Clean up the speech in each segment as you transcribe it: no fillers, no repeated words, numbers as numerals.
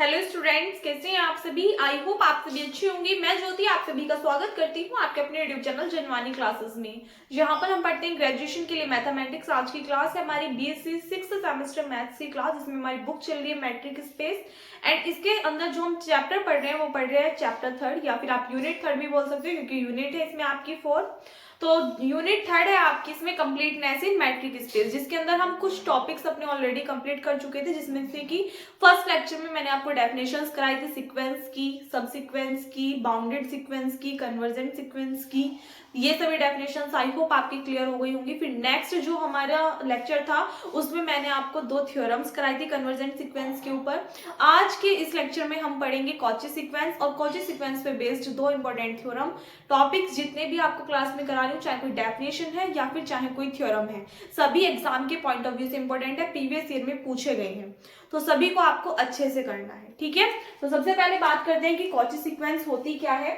Hello students, कैसे हैं आप सभी। आई होप आप सभी अच्छे होंगे। मैं ज्योति आप सभी का स्वागत करती हूँ आपके अपने यूट्यूब चैनल जनवानी क्लासेस में, जहाँ पर हम पढ़ते हैं ग्रेजुएशन के लिए मैथमेटिक्स। आज की क्लास है हमारी बीएससी 6th सेमेस्टर मैथ्स की क्लास, जिसमें हमारी बुक चल रही है मैट्रिक स्पेस। एंड इसके अंदर जो हम चैप्टर पढ़ रहे हैं वो पढ़ रहे हैं चैप्टर 3, या फिर आप यूनिट 3 भी बोल सकते हो, क्योंकि यूनिट है इसमें आपकी 4। तो यूनिट 3 है आपकी इसमें कंप्लीटनेस इन मैट्रिक स्पेस, जिसके अंदर हम कुछ टॉपिक्स अपने ऑलरेडी कंप्लीट कर चुके थे, जिसमें से कि फर्स्ट लेक्चर में मैंने आपको डेफिनेशंस कराई थी सीक्वेंस की, सब सीक्वेंस की, बाउंडेड सीक्वेंस की, कन्वर्जेंट सीक्वेंस की। ये सभी डेफिनेशंस आई होप आपकी क्लियर हो गई होंगी। फिर नेक्स्ट जो हमारा लेक्चर था उसमें मैंने आपको 2 थ्योरम्स कराई थी कन्वर्जेंट सीक्वेंस के ऊपर। आज के इस लेक्चर में हम पढ़ेंगे कॉची सीक्वेंस, और कॉची सीक्वेंस पे बेस्ड 2 इंपॉर्टेंट थ्योरम। टॉपिक्स जितने भी आपको क्लास में करा रही हूँ, चाहे कोई डेफिनेशन है या फिर चाहे कोई थ्योरम है, सभी एग्जाम के पॉइंट ऑफ व्यू से इंपॉर्टेंट है, प्रीवियस ईयर में पूछे गए हैं, तो सभी को आपको अच्छे से करना है। ठीक है, तो सबसे पहले बात करते हैं कि कॉची सीक्वेंस होती क्या है।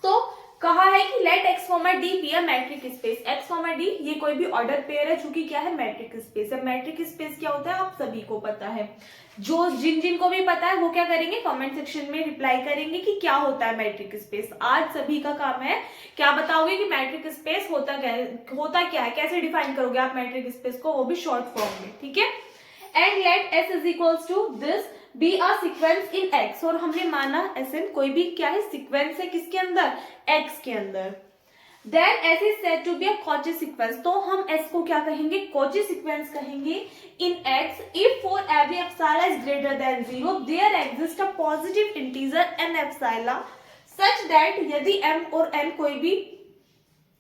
तो कहा है कि let X comma D be a metric space. X comma D ये कोई भी ऑर्डर पेयर है, जो कि क्या है, मैट्रिक स्पेस है। मैट्रिक स्पेस क्या होता है आप सभी को पता है। जो जिन को भी पता है वो क्या करेंगे, कमेंट सेक्शन में रिप्लाई करेंगे कि क्या होता है मैट्रिक स्पेस। आज सभी का काम है, क्या बताओगे कि मैट्रिक स्पेस होता क्या है, कैसे डिफाइन करोगे आप मैट्रिक स्पेस को, वो भी शॉर्ट फॉर्म में। ठीक है, and let S is equals to this be a sequence in X, और हमने माना एस एन कोई भी क्या है, सीक्वेंस है, किसके अंदर, एक्स के अंदर। Then s is said to be a Cauchy sequence, तो हम एस को क्या कहेंगे, कॉची सीक्वेंस कहेंगे in x if for every epsilon is greater than 0 there exist a positive integer N epsilon such that यदि m और n कोई भी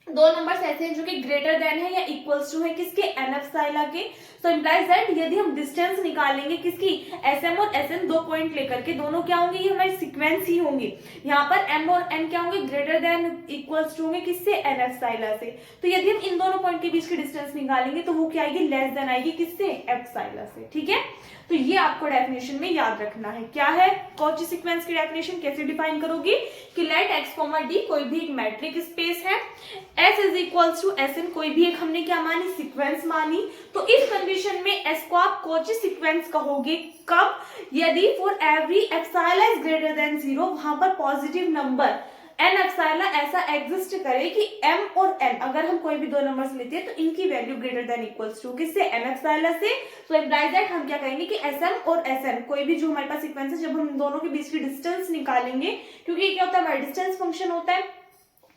2 नंबर्स ऐसे हैं जो कि ग्रेटर देन है या इक्वल्स टू है किसके, एन एप्सिलॉन के। सो इंप्लाइज दैट यदि हम डिस्टेंस निकालेंगे किसकी, एस एम और एस एन, 2 पॉइंट लेकर के, दोनों क्या होंगे, ये हमारी सीक्वेंस ही होंगे। यहाँ पर एम और एन क्या होंगे, ग्रेटर देन इक्वल्स टू होंगे किससे, एन एप्सिलॉन से। तो यदि हम इन दोनों पॉइंट के बीच की डिस्टेंस निकालेंगे तो वो क्या आएगी, लेस देन आएगी किससे, एप्सिलॉन से। ठीक है, तो ये आपको डेफिनेशन में याद रखना है। क्या है कॉची सीक्वेंस की डेफिनेशन, कैसे डिफाइन करोगी कि लेट एक्स कॉमा डी कोई भी एक मैट्रिक स्पेस है, S is equals to S N कोई भी एक हमने क्या मानी, सीक्वेंस मानी। तो इस कंडीशन में S को आप कॉची सीक्वेंस कहोगे कब, यदि for every epsilon is greater than 0 वहां पर पॉजिटिव नंबर एन एप्सिलॉन ऐसा एग्जिस्ट करे कि m और n, अगर हम कोई भी 2 नंबर्स लेते हैं तो इनकी value greater than equals to किससे, एन एप्सिलॉन से। तो इम्प्लाइज दैट हम क्या कहेंगे कि sm और sn कोई भी जो हमारे पास सीक्वेंस है, जब हम दोनों के बीच की डिस्टेंस निकालेंगे, क्योंकि ये क्या होता है, हमारा डिस्टेंस फंक्शन होता है,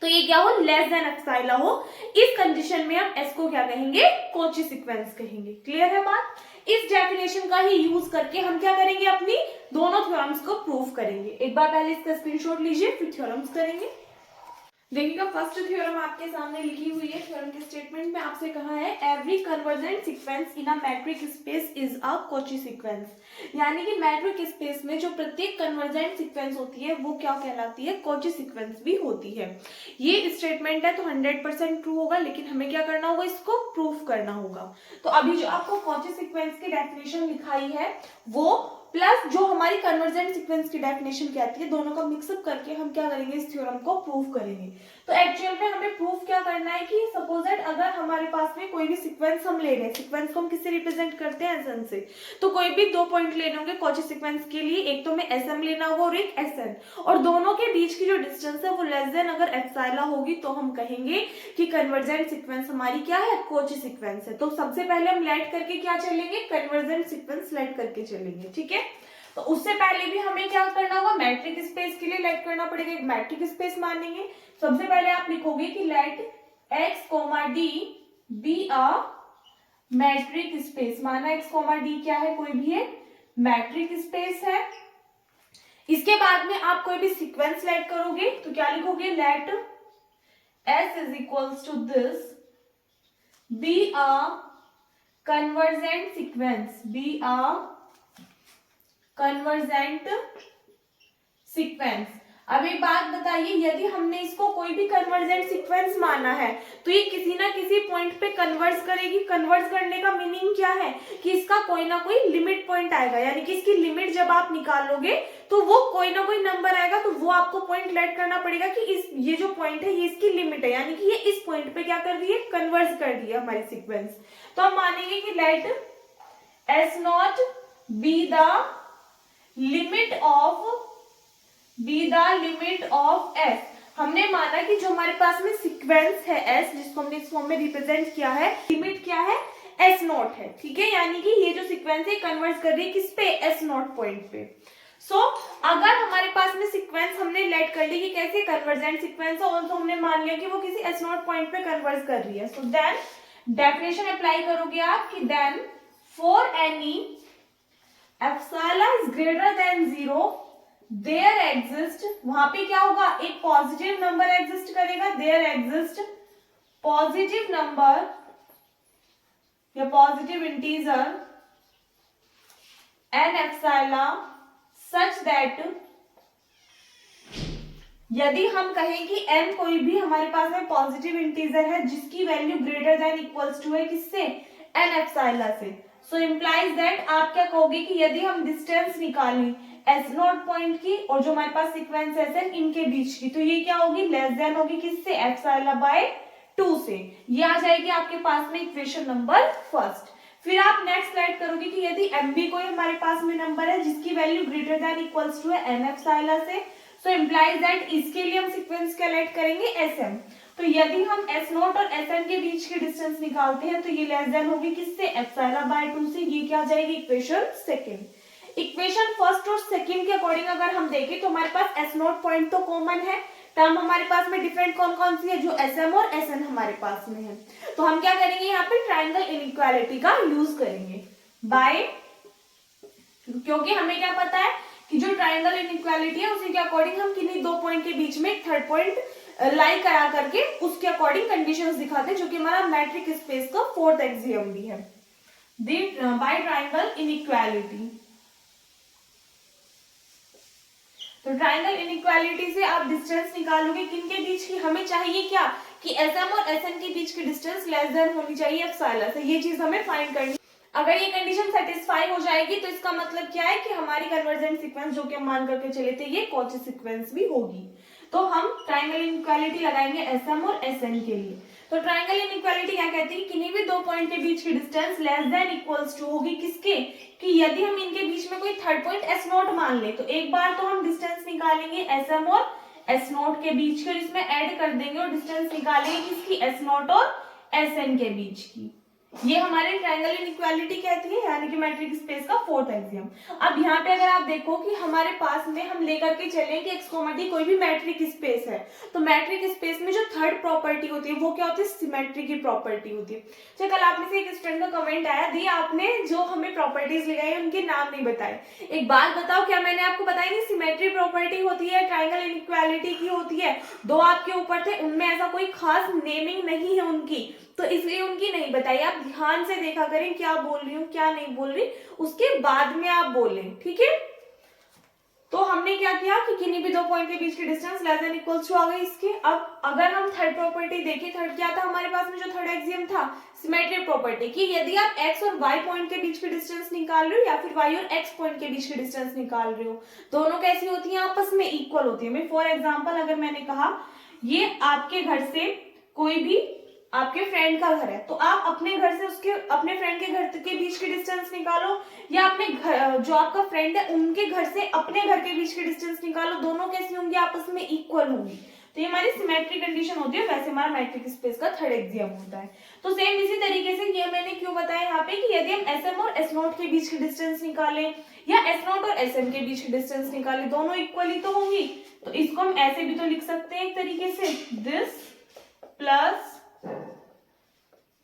तो ये क्या हो, लेस देन एप्सिलॉन हो। इस कंडीशन में हम एस को क्या कहेंगे, कॉची सीक्वेंस कहेंगे। क्लियर है बात। इस डेफिनेशन का ही यूज करके हम क्या करेंगे, अपनी दोनों थ्योरम्स को प्रूव करेंगे। एक बार पहले इसका स्क्रीनशॉट लीजिए, फिर थ्योरम्स करेंगे। देखिएगा, फर्स्ट थ्योरम आपके सामने लिखी हुई है। थ्योरम के स्टेटमेंट में आपसे कहा है every convergent sequence in a metric space is a Cauchy sequence, यानी कि मैट्रिक स्पेस में जो प्रत्येक कन्वर्जेंट सीक्वेंस होती है वो क्या कहलाती है, कॉची सीक्वेंस भी होती है। ये स्टेटमेंट है तो 100% ट्रू होगा, लेकिन हमें क्या करना होगा, इसको प्रूफ करना होगा। तो अभी जो आपको कॉची सीक्वेंस की डेफिनेशन लिखाई है वो प्लस जो हमारी कन्वर्जेंट सीक्वेंस की डेफिनेशन क्या आती है, दोनों का मिक्सअप करके हम क्या करेंगे, इस थ्योरम को प्रूव करेंगे। तो एक्चुअल में हमें प्रूफ क्या करना है कि सपोज दैट अगर हमारे पास में कोई भी सीक्वेंस हम ले रहे हैं, सीक्वेंस को हम किससे रिप्रेजेंट करते हैं, एसएन से, तो कोई भी 2 पॉइंट लेने होंगे कॉची सीक्वेंस के लिए, एक तो हमें एसएम लेना होगा और एक एसएन, और दोनों के बीच की जो डिस्टेंस है वो लेस देन अगर एप्सिलॉन होगी तो हम कहेंगे कि कन्वर्जेंट सीक्वेंस हमारी क्या है, कॉची सीक्वेंस है। तो सबसे पहले हम लेट करके क्या चलेंगे, कन्वर्जेंट सीक्वेंस लेट करके चलेंगे। ठीक है, तो उससे पहले भी हमें क्या करना होगा, मैट्रिक स्पेस के लिए लेट करना पड़ेगा, एक मैट्रिक स्पेस मानेंगे। सबसे पहले आप लिखोगे कि let X comma D be a metric space, माना एक्स कोमा डी क्या है, कोई भी एक मैट्रिक स्पेस है। इसके बाद में आप कोई भी सीक्वेंस लेट करोगे तो क्या लिखोगे, let S is equals to this be a convergent sequence, be a convergent sequence. अब एक बात बताइए, यदि हमने इसको कोई भी कन्वर्जेंट सीक्वेंस माना है तो ये किसी ना किसी पॉइंट पे कन्वर्ज करेगी। कन्वर्ज करने का मीनिंग क्या है कि इसका कोई ना कोई लिमिट पॉइंट आएगा, यानी कि इसकी लिमिट जब आप निकालोगे तो वो कोई ना कोई नंबर आएगा, तो वो आपको पॉइंट लेट करना पड़ेगा कि इस ये जो पॉइंट है ये इसकी लिमिट है, यानी कि ये इस पॉइंट पे क्या कर रही है, कन्वर्ज कर रही है हमारी सीक्वेंस। तो हम मानेंगे कि let S naught be the limit of be the limit of S. हमने माना कि जो हमारे पास में सीक्वेंस है एस, जिसको हमने इस फॉर्म में रिप्रेजेंट किया है, लिमिट क्या है, एस नॉट है, ठीक है। यानी कि ये जो सीक्वेंस है कन्वर्ट कर रही है किस पे, एस नॉट पॉइंट पे। अगर हमारे पास में सीक्वेंस हमने लेट कर ली कि कैसे कन्वर्जेंट सीक्वेंस है, और तो हमने मान लिया कि वो किसी एस नॉट पॉइंट पे कन्वर्ट कर रही है, सो देन डेफिनेशन अप्लाई करोगे आप कि then for any epsilon is greater than 0 there exist, वहां पे क्या होगा, एक पॉजिटिव नंबर एग्जिस्ट करेगा, देयर एग्जिस्ट पॉजिटिव नंबर या positive integer N epsilon such that, यदि हम कहें कि n कोई भी हमारे पास में पॉजिटिव इंटीजर है जिसकी value greater than equals to है किससे, n एप्सिलॉन से, सो इम्प्लाइज दैट आप क्या कहोगे कि यदि हम डिस्टेंस निकालें एस नॉट पॉइंट की और जो हमारे पास सीक्वेंस है इनके बीच की, तो ये क्या होगी, लेस देन होगी किससे, एप्सिलॉन बाय 2 से। ये आ जाएगी आपके पास में इक्वेशन नंबर फर्स्ट। फिर आप नेक्स्ट स्लाइड करोगे कि यदि m भी कोई हमारे पास में नंबर है जिसकी value greater than equals to है n एप्सिलॉन से, सो इम्प्लाइज दैट इसके लिए हम सीक्वेंस कैलकुलेट करेंगे sm। तो यदि हम s नॉट और sm के बीच की डिस्टेंस निकालते हैं तो ये लेस देन होगी किससे, एप्सिलॉन बाय 2 से। ये क्या आ जाएगी, इक्वेशन सेकंड। इक्वेशन फर्स्ट और सेकंड के अकॉर्डिंग अगर हम देखें तो हमारे पास s नॉट पॉइंट तो कॉमन है, टर्म हमारे पास में डिफरेंट कौन कौन सी है, जो sm और sn हमारे पास में है। तो हम क्या करेंगे, यहाँ पे ट्रायंगल इनइक्वालिटी का यूज करेंगे बाय, क्योंकि हमें क्या पता है कि जो ट्रायंगल इनइक्वालिटी है उसी के अकॉर्डिंग हम किन्हीं दो पॉइंट के बीच में एक थर्ड पॉइंट लाई करा करके उसके अकॉर्डिंग कंडीशंस दिखाते हैं, जो कि हमारा मैट्रिक स्पेस का फोर्थ एक्सियम भी है, बाय ट्रायंगल इनइक्वालिटी। तो ट्रायंगल इनइक्वालिटी से आप डिस्टेंस निकालोगे किनके बीच की, हमें चाहिए क्या कि sm और sn के बीच की डिस्टेंस लेस देन होनी चाहिए एप्सिलॉन से, ये चीज हमें फाइंड करनी। अगर ये कंडीशन सेटिस्फाई हो जाएगी तो इसका मतलब क्या है कि हमारी कन्वर्जेंट सीक्वेंस जो कि हम मान करके चले थे ये कॉची सीक्वेंस भी होगी। तो हम ट्रायंगल इनइक्वालिटी लगाएंगे sm और sn के लिए। तो ट्रायंगल इनइक्वालिटी क्या कहती है, किन्हीं भी दो पॉइंट के बीच की distance less than equals to होगी किसके, कि यदि हम इनके बीच में कोई थर्ड पॉइंट s नॉट मान ले तो एक बार तो हम डिस्टेंस निकालेंगे sm और s नॉट के बीच की और इसमें ऐड कर देंगे और डिस्टेंस निकालेंगे किसकी, s नॉट और sn के बीच की। ये हमारे ट्रायंगल इनइक्वालिटी कहती है, यानी कि मैट्रिक स्पेस का फोर्थ एक्सियम। अब यहाँ पे अगर आप देखो कि हमारे पास में हम लेकर के चले कि x, d कोई भी मैट्रिक स्पेस है, तो मैट्रिक स्पेस में जो थर्ड प्रॉपर्टी होती है वो क्या होती है, सिमेट्री की प्रॉपर्टी होती है। तो कल आप में से एक स्टूडेंट का कमेंट आया, दी आपने जो हमें प्रॉपर्टीज लगाई उनके नाम नहीं बताए। एक बात बताओ, क्या मैंने आपको बताई नहीं, सिमेट्री प्रॉपर्टी होती है, ट्रायंगल इनइक्वालिटी की होती है, दो आपके ऊपर थे, उनमें ऐसा कोई खास नेमिंग नहीं है उनकी, तो इसलिए उनकी नहीं बताई। आप ध्यान से देखा करें क्या बोल रही हूँ क्या नहीं बोल रही, उसके बाद में आप बोलें, ठीक है। तो हमने क्या किया कि किन्हीं भी दो पॉइंट के बीच की distance less than equals to आ गई इसके। अब अगर हम थर्ड प्रॉपर्टी देखें, थर्ड क्या था हमारे पास में, जो थर्ड एक्सियम था सिमेट्री प्रॉपर्टी, कि यदि आप x और y पॉइंट के बीच की डिस्टेंस निकाल रहे हो या फिर y और x पॉइंट के बीच की डिस्टेंस निकाल रहे हो, दोनों कैसी होती हैं, आपस में इक्वल होती है। फॉर एग्जाम्पल अगर मैंने कहा ये आपके घर से कोई भी आपके फ्रेंड का घर है, तो आप अपने घर से उसके अपने फ्रेंड के घर के बीच की डिस्टेंस निकालो, या अपने घर जो आपका फ्रेंड है उनके घर से अपने घर के बीच की डिस्टेंस निकालो, दोनों कैसी होंगी, आपस में इक्वल होंगी। तो ये हमारी सिमेट्री कंडीशन होती है। वैसे हमारा मैट्रिक स्पेस का थर्ड एक्सियम होता है। तो सेम इसी तरीके से ये मैंने क्यों बताया यहाँ पे कि यदि हम sm और s नॉट के बीच की डिस्टेंस निकालें या s नॉट और sm के बीच की डिस्टेंस निकालें, दोनों इक्वल ही तो होंगी। तो इसको हम ऐसे भी तो लिख सकते हैं एक तरीके से, दिस प्लस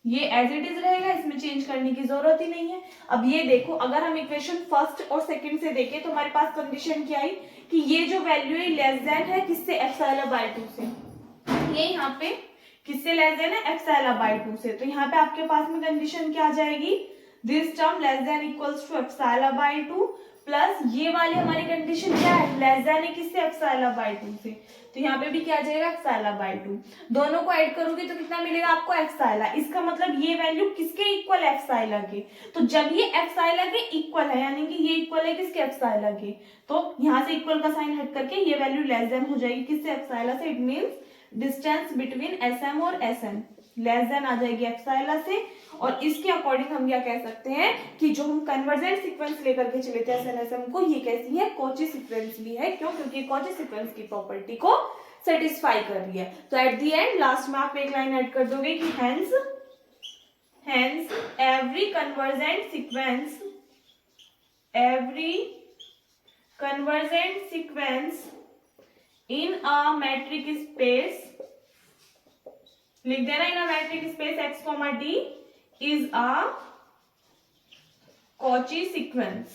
ये एज इट इज रहेगा, इसमें चेंज करने की जरूरत ही नहीं है। अब ये देखो, अगर हम इक्वेशन फर्स्ट और सेकंड से देखें तो हमारे पास कंडीशन क्या आई कि ये जो वैल्यू है लेस देन है किससे, एप्सिलॉन बाय 2 से। ये यहाँ पे किससे लेस देन है, एप्सिलॉन बाय 2 से। तो यहाँ पे आपके पास में कंडीशन क्या आ जाएगी, this term less than equals to epsilon by 2 plus ये वाली हमारी कंडीशन क्या है, लेस देन है किससे, एप्सिलॉन बाय 2 से। तो यहाँ पे भी क्या आ जाएगा, एप्सिलॉन बाय 2। दोनों को ऐड करोगे तो कितना मिलेगा आपको, एप्सिलॉन। इसका मतलब ये वैल्यू किसके इक्वल, एप्सिलॉन के। तो जब ये एप्सिलॉन के इक्वल है, यानी कि ये इक्वल है किसके, एप्सिलॉन के, तो यहाँ से इक्वल का साइन हट करके ये वैल्यू लेस देन हो जाएगी किससे, एप्सिलॉन से। It means distance between sm और sn, लेस देन आ जाएगी एप्सिलॉन से, और इसके अकॉर्डिंग हम क्या कह सकते हैं कि जो हम कन्वर्जेंट सीक्वेंस लेकर के चले थे SNSM को, ये कैसी है, कॉची सीक्वेंस भी है। क्यों? क्योंकि कॉची सीक्वेंस की प्रॉपर्टी को सेटिस्फाई कर रही है। तो एट द एंड लास्ट में आप एक लाइन ऐड कर दोगे कि hence every convergent sequence in a metric space, लिख देना, in a metric space x, d is a Cauchy sequence,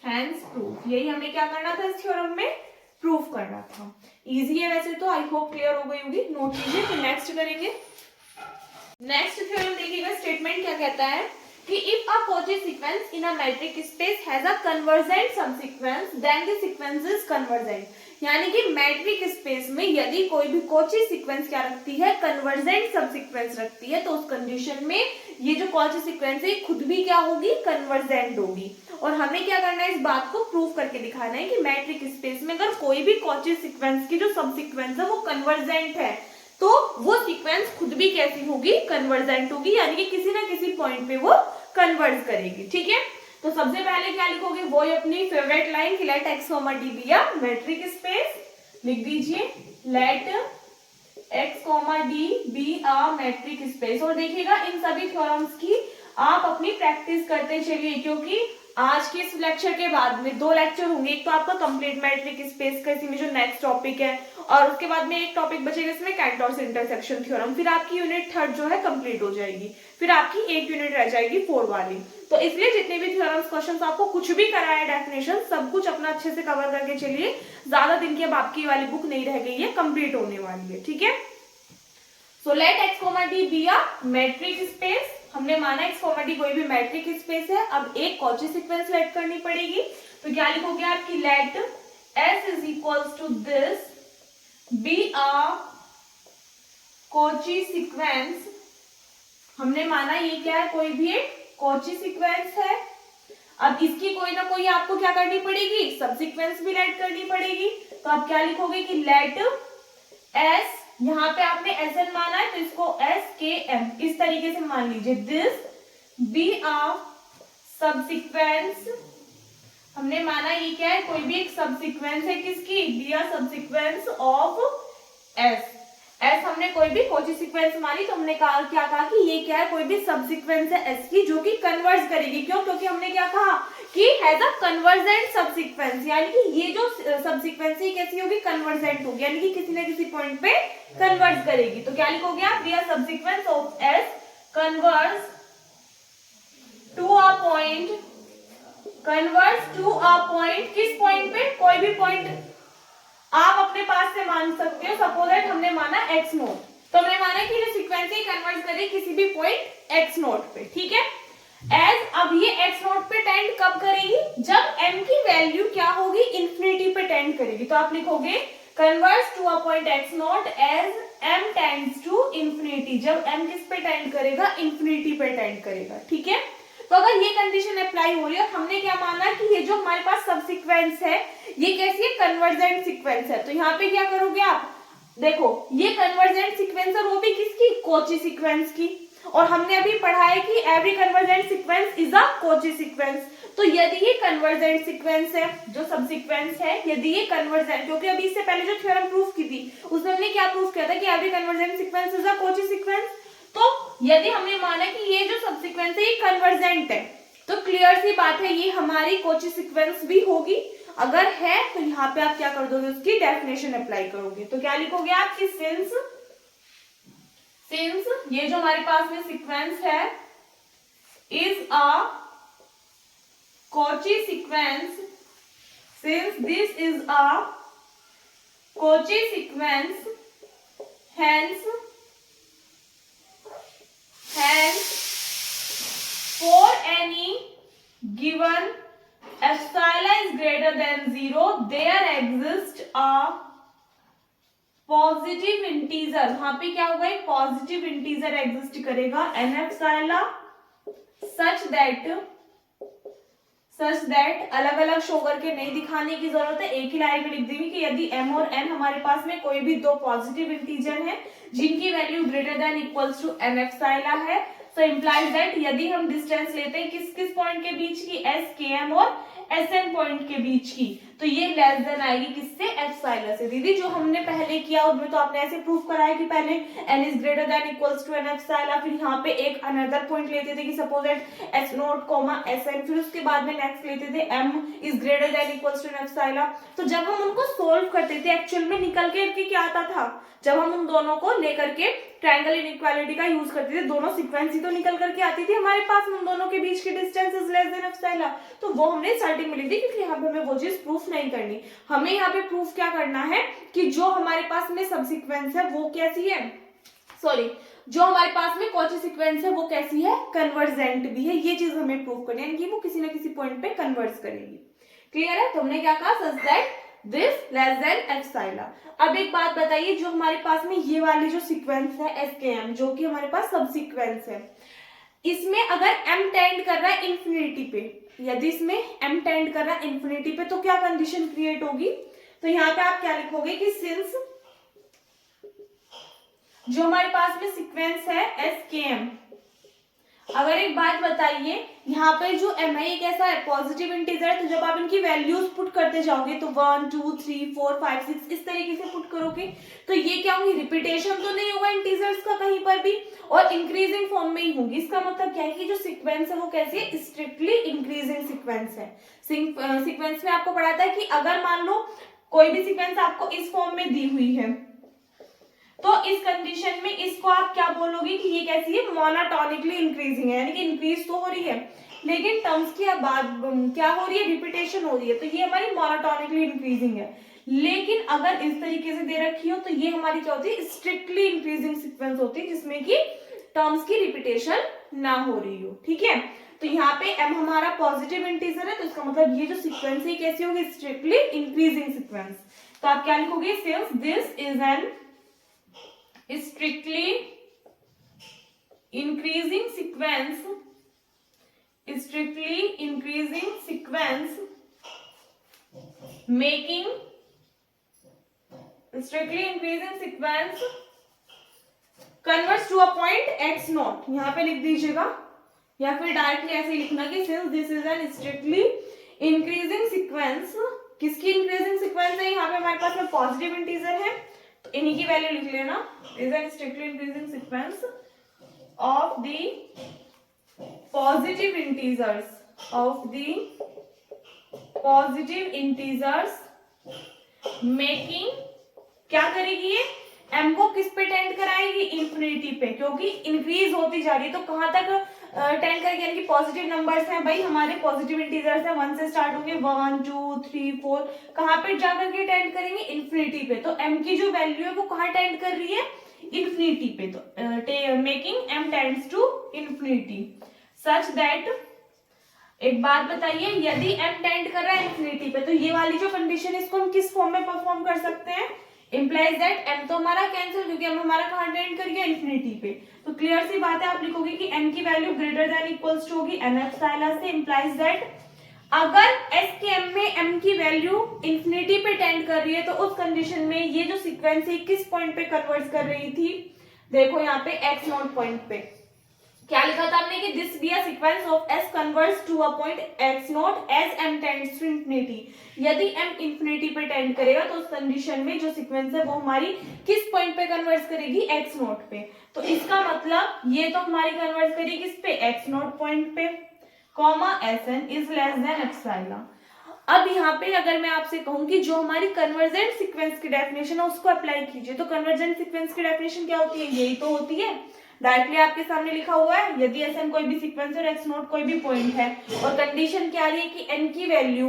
hence proof। यही हमें क्या करना था इस थ्योरम में, प्रूफ करना था। इजी है वैसे तो, आई होप क्लियर हो गई होगी। नोट लीजिए, फिर नेक्स्ट करेंगे। नेक्स्ट थ्योरम देखिएगा, स्टेटमेंट क्या कहता है कि if a Cauchy sequence in a metric space has a convergent subsequence then the sequence is convergent. यानी कि मैट्रिक स्पेस में यदि कोई भी Cauchy सीक्वेंस क्या रखती है, कन्वर्जेंट सबसीक्वेंस रखती है, तो उस कंडीशन में ये जो Cauchy सीक्वेंस है खुद भी क्या होगी, कन्वर्जेंट होगी। और हमें क्या करना है, इस बात को प्रूव करके दिखाना है कि मैट्रिक स्पेस में अगर कोई भी Cauchy सीक्वेंस की जो सबसीक्वेंस है वो कन्वर्जेंट है, तो वो सीक्वेंस खुद भी कैसी होगी, कन्वर्जेंट होगी, यानी कि किसी ना किसी पॉइंट पे वो कन्वर्ज करेगी। ठीक है, तो सबसे पहले क्या लिखोगे, वो अपनी फेवरेट लाइन कि let x, d be a metric space, लिख दीजिए let x, d be a metric space. और देखिएगा इन सभी थ्योरम्स की आप अपनी प्रैक्टिस करते चलिए, क्योंकि आज के इस लेक्चर के बाद में 2 लेक्चर होंगे। एक तो आपका कंप्लीट मैट्रिक स्पेस का इसी में जो नेक्स्ट टॉपिक है, और उसके बाद में एक टॉपिक बचेगा इसमें कैंटोर्स इंटरसेक्शन थ्योरम। फिर आपकी यूनिट 3 जो है कंप्लीट हो जाएगी, फिर आपकी एक यूनिट रह जाएगी 4 वाली। तो इसलिए जितने भी थ्योरम्स क्वेश्चंस आपको कुछ भी कराया है, डेफिनेशन सब कुछ अपना अच्छे से कवर करके चलिए। ज्यादा दिन की अब आपकी वाली बुक नहीं रह गई है, कंप्लीट होने वाली है। ठीक है, so let x, d be a metric space. हमने माना x, d कोई भी मैट्रिक स्पेस है। अब एक Cauchy सीक्वेंस लेट करनी पड़ेगी, तो क्या लिखोगे आप कि let s is equals to this be a Cauchy sequence. हमने माना ये क्या है, कोई भी एक Cauchy सीक्वेंस है। अब इसकी कोई ना कोई आपको क्या करनी पड़ेगी, सब सीक्वेंस भी लेट करनी पड़ेगी। तो आप क्या लिखोगे कि लेट s, यहाँ पे आपने Sn माना है तो इसको SKM इस तरीके से मान लीजिए, दिस बी अ सबसीक्वेंस। हमने माना ये क्या है, कोई भी एक सबसीक्वेंस है, किसकी, B a subsequence of S। हमने कोई भी Cauchy सीक्वेंस मानी, तो हमने कहा क्या कहा कि ये क्या है, कोई भी सबसीक्वेंस है S की जो कि कन्वर्ज करेगी। क्यों? क्योंकि हमने क्या कहा कि हैज अ कन्वर्जेंट सबसीक्वेंस, यानी कि ये जो सबसीक्वेंस है कैसी होगी, कन्वर्जेंट होगी, यानी कि किसी न किसी पॉइंट पे कन्वर्ज करेगी। तो क्या लिखोगे आप, be a subsequence of S converge to a point, किस पॉइंट पे, कोई भी पॉइंट आप अपने पास से मान सकते हो। सपोज दैट हमने माना x नोट, तो हमने माना कि ये सीक्वेंस ही कन्वर्ज करे किसी भी पॉइंट x नोट पे। ठीक है, एज अब ये x नोट पे टेंड कब करेगी, जब m की वैल्यू क्या होगी, इंफिनिटी पे टेंड करेगी। तो आप लिखोगे converge to a point x naught as m tends to infinity, जब m किस पे टेंड करेगा, इंफिनिटी पे टेंड करेगा। ठीक है, तो अगर ये कंडीशन अप्लाई हो रही है, हमने क्या माना कि ये जो हमारे पास सब सीक्वेंस है ये कैसी है, कन्वर्जेंट सीक्वेंस है। तो यहाँ पे क्या करोगे आप, देखो ये कन्वर्जेंट सीक्वेंस है, वो भी किसकी, Cauchy सीक्वेंस की। और हमने अभी पढ़ा है कि every convergent sequence is a Cauchy sequence. तो यदि ये कन्वर्जेंट सीक्वेंस है, जो सब सीक्वेंस है, यदि ये कन्वर्जेंट, क्योंकि अभी इससे पहले जो थ्योरम प्रूफ की थी उसमें हमने क्या प्रूफ किया था कि every convergent sequence is a Cauchy sequence. तो यदि हमने माना कि ये जो सब सीक्वेंस है ये कन्वर्जेंट है, तो क्लियर सी बात है ये हमारी Cauchy सीक्वेंस भी होगी। अगर है तो यहाँ पे आप क्या कर दोगे, उसकी डेफिनेशन अप्लाई करोगे। तो क्या लिखोगे आप कि सिंस ये जो हमारे पास में सीक्वेंस है is a Cauchy sequence, since this is a Cauchy sequence, hence for any given epsilon is greater than 0 there exists a positive integer. वहां पे क्या होगा, एक पॉजिटिव इंटीजर एग्जिस्ट करेगा n epsilon सच दैट अलग अलग show करके नहीं दिखाने की जरूरत है, एक ही लाइन में लिख देंगे कि यदि m और n हमारे पास में कोई भी दो पॉजिटिव इंटीजर है जिनकी value greater than equals to n epsilon है, so implies that यदि हम डिस्टेंस लेते हैं किस किस पॉइंट के बीच की, s km और sn पॉइंट के बीच की, तो ये लेस देन आएगी किससे, एप्सिलॉन से। दीदी जो हमने पहले किया उसमें तो आपने ऐसे प्रूफ कराया कि पहले n is greater than equals to n epsilon, फिर यहाँ पे एक अनदर पॉइंट लेते थे कि suppose at s naught comma sn, फिर उसके बाद में नेक्स्ट लेते थे m is greater than equals to n epsilon. तो जब हम उनको सोल्व करते थे एक्चुअल में निकल के क्या आता था, जब हम उन दोनों को लेकर के ट्रायंगल इनइक्वालिटी का यूज करते थे, दोनों सीक्वेंस ही तो निकल करके आती थी हमारे पास, उन दोनों के बीच की distance is less than epsilon, तो वो हमने स्टार्टिंग में लिख दी क्योंकि यहाँ पे हमें वो चीज प्रूफ नहीं करनी। हमें यहाँ पे प्रूफ क्या करना है कि जो हमारे पास में सब सीक्वेंस है वो कैसी है, सॉरी जो हमारे पास में कौन सी सीक्वेंस है वो कैसी है, कन्वर्जेंट भी है, ये चीज हमें प्रूव करनी है कि वो किसी ना किसी पॉइंट पे कन्वर्ज करेगी। क्लियर है, तो हमने क्या कहा, such that this less than epsilon. अब एक बात बताइए, जो हमारे पास में ये वाली जो सीक्वेंस है एसकेएम, जो कि हमारे पास सब सीक्वेंस है, इसमें अगर m टेंड कर रहा है इंफिनिटी पे, यदि इसमें m टेंड कर रहा है इंफिनिटी पे तो क्या कंडीशन क्रिएट होगी, तो यहाँ पे आप क्या लिखोगे कि सिंस जो हमारे पास में सीक्वेंस है एसकेएम, अगर एक बात बताइए यहाँ पे जो एम आई कैसा है, पॉजिटिव इंटीजर है, तो जब आप इनकी वैल्यूज पुट करते जाओगे तो 1 2 3 4 5 6 इस तरीके से पुट करोगे, तो ये क्या होगी, रिपीटेशन तो नहीं होगा इंटीजर्स का कहीं पर भी, और इंक्रीजिंग फॉर्म में ही होगी। इसका मतलब क्या है कि जो सीक्वेंस है वो कैसी है, स्ट्रिक्टली इंक्रीजिंग सीक्वेंस है। सीक्वेंस में आपको पढ़ाता है कि अगर मान लो कोई भी सीक्वेंस आपको इस फॉर्म में दी हुई है, तो इस कंडीशन में इसको आप क्या बोलोगे कि ये कैसी है, मोनोटोनिकली इंक्रीजिंग है, यानी कि इंक्रीज तो हो रही है लेकिन टर्म्स की बाद क्या हो रही है, रिपीटेशन हो रही है, तो ये हमारी मोनोटोनिकली इंक्रीजिंग है। लेकिन अगर इस तरीके से दे रखी हो तो ये हमारी क्या होती है, स्ट्रिक्टली इंक्रीजिंग सीक्वेंस होती है जिसमें कि टर्म्स की रिपीटेशन ना हो रही हो। ठीक है, तो यहाँ पे m हमारा पॉजिटिव इंटीजर है, तो इसका मतलब ये जो सीक्वेंस है कैसी होगी, स्ट्रिक्टली इंक्रीजिंग सीक्वेंस। तो आप क्या लिखोगे, since this is an strictly increasing sequence, strictly increasing sequence making strictly increasing sequence converts to a point x naught, यहाँ पे लिख दीजिएगा या फिर डायरेक्टली ऐसे लिखना कि since this is an strictly increasing sequence, किसकी इंक्रीजिंग सीक्वेंस है, यहाँ पे हमारे पास में पॉजिटिव इंटीजर है, इन्हीं की वैल्यू लिख लेना, is an strictly increasing sequence of the positive integers making, क्या करेगी ये, m को किस पे टेंड कराएगी, इंफिनिटी पे, क्योंकि इंक्रीज होती जा रही है, तो कहां तक टेंड करेगी, यानी कि पॉजिटिव नंबर्स हैं भाई हमारे, पॉजिटिव इंटीजर्स हैं, 1 से स्टार्ट होंगे, 1 2 3 4, कहां पे जाकर के टेंड करेंगे, इंफिनिटी पे, तो m की जो वैल्यू है वो कहां टेंड कर रही है, इंफिनिटी पे, तो making m tends to infinity such that, एक बात बताइए, यदि m टेंड कर रहा है इंफिनिटी पे, तो ये वाली जो कंडीशन है इसको हम किस फॉर्म में परफॉर्म कर सकते हैं, implies that m तो हमारा कैंसिल, क्योंकि m हमारा कहां टेंड कर गया, इंफिनिटी पे, तो क्लियर सी बात है, आप लिखोगे कि m की वैल्यू ग्रेटर देन इक्वल्स टू होगी n एप्सिलॉन से, implies that अगर s के m में m की वैल्यू इंफिनिटी पे टेंड कर रही है, तो उस कंडीशन में ये जो सीक्वेंस है किस पॉइंट पे कन्वर्ट कर रही थी, देखो यहाँ पे x नॉट पॉइंट पे क्या लिखा था हमने कि this be a sequence of s converts to a point x naught as m tends to infinity, यदि m इंफिनिटी पे टेंड करेगा तो उस कंडीशन में जो सीक्वेंस है वो हमारी किस पॉइंट पे कन्वर्ट करेगी, x नॉट पे, तो इसका मतलब ये तो हमारी कन्वर्ट करेगी किस पे, x नॉट पॉइंट पे, comma sn is less than epsilon. अब यहाँ पे अगर मैं आपसे कहूं कि जो हमारी कन्वर्जेंट सीक्वेंस की डेफिनेशन है उसको अप्लाई कीजिए, तो कन्वर्जेंट सीक्वेंस की डेफिनेशन क्या होती है, यही तो होती है, डायरेक्टली आपके सामने लिखा हुआ है, यदि sn कोई भी सीक्वेंस और x नोट कोई भी पॉइंट है और कंडीशन क्या आ रही है कि n की वैल्यू,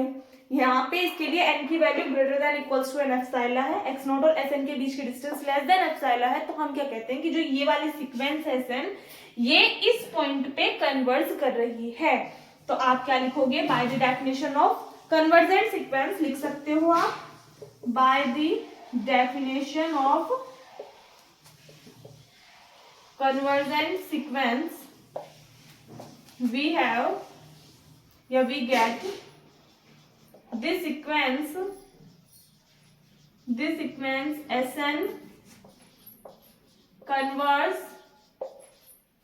यहाँ पे इसके लिए n की वैल्यू greater than equals to n epsilon है, x नोट और sn के बीच की डिस्टेंस लेस देन एप्सिलॉन है, तो हम क्या कहते हैं कि जो ये वाली सीक्वेंस है sn ये इस पॉइंट पे कन्वर्ज कर रही है, तो आप क्या लिखोगे, by the definition of convergent sequence लिख सकते हो आप, by the definition of convergent sequence we have या we get this sequence Sn converges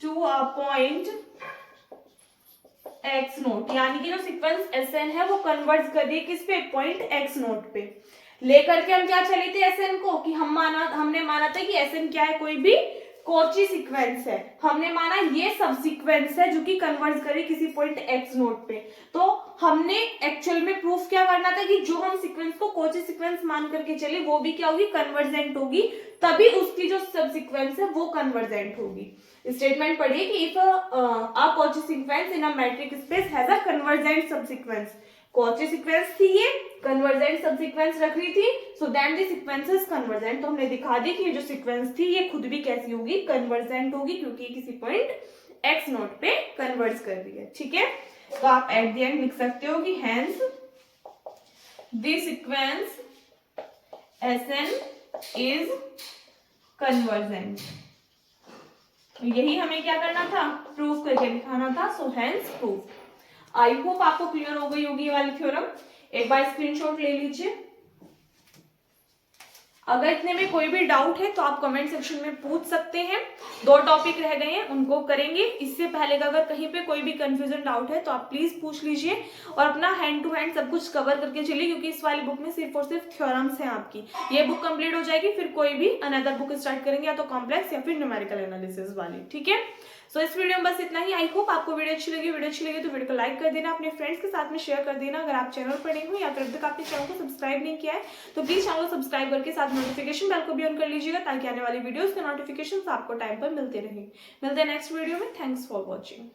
to a point x naught, यानी कि जो सीक्वेंस Sn है वो कन्वर्ज कर रही है किस पे, पॉइंट x नोट पे। लेकर के हम क्या चले थे Sn को कि हमने माना था कि Sn क्या है, कोई भी कॉची सीक्वेंस है। हमने माना ये सब सीक्वेंस है जो कि कन्वर्ज करे किसी पॉइंट x नोट पे। तो हमने एक्चुअल में प्रूफ क्या करना था कि जो हम सीक्वेंस को कॉची सीक्वेंस मान करके चले वो भी क्या होगी, कन्वर्जेंट होगी, तभी उसकी जो सब सीक्वेंस है वो कन्वर्जेंट होगी। स्टेटमेंट पढ़िए कि if a Cauchy sequence in a metric space has a convergent subsequence. Cauchy sequence थी ये, कन्वर्जेंट सब सीक्वेंस रख रही थी, so then the sequence is convergent. तो हमने दिखा दी कि ये जो सीक्वेंस थी ये खुद भी कैसी होगी, कन्वर्जेंट होगी, क्योंकि किसी पॉइंट एक्स नोट पे कन्वर्ज कर रही है। ठीक है, तो आप एट द एंड लिख सकते हो कि hence the sequence Sn is convergent. यही हमें क्या करना था, प्रूफ करके दिखाना था। So hence proof. I hope आपको क्लियर हो गई होगी ये वाली थ्योरम। एक बार स्क्रीनशॉट ले लीजिए। अगर इतने में कोई भी डाउट है तो आप कमेंट सेक्शन में पूछ सकते हैं। 2 टॉपिक रह गए हैं, उनको करेंगे। इससे पहले का अगर कहीं पे कोई भी कंफ्यूजन डाउट है तो आप प्लीज पूछ लीजिए और अपना हैंड टू हैंड सब कुछ कवर करके चलिए, क्योंकि इस वाली बुक में सिर्फ और सिर्फ थ्योरम्स हैं आपकी। ये बुक कंप्लीट हो जाएगी, फिर कोई भी अनदर बुक स्टार्ट करेंगे, या तो कॉम्प्लेक्स या फिर न्यूमेरिकल एनालिसिस वाली। ठीक है, सो इस वीडियो में बस इतना ही। आई होप आपको वीडियो अच्छी लगी। वीडियो अच्छी लगी तो वीडियो को लाइक कर देना, अपने फ्रेंड्स के साथ में शेयर कर देना। अगर आप चैनल पर नए हो या फिर अब तक आपने चैनल को सब्सक्राइब नहीं किया है तो प्लीज चैनल को सब्सक्राइब करके साथ नोटिफिकेशन बेल को भी ऑन कर लीजिएगा, ताकि आने वाली वीडियोस के नोटिफिकेशन आपको टाइम पर मिलते रहे। मिलते हैं नेक्स्ट वीडियो में। Thanks for watching.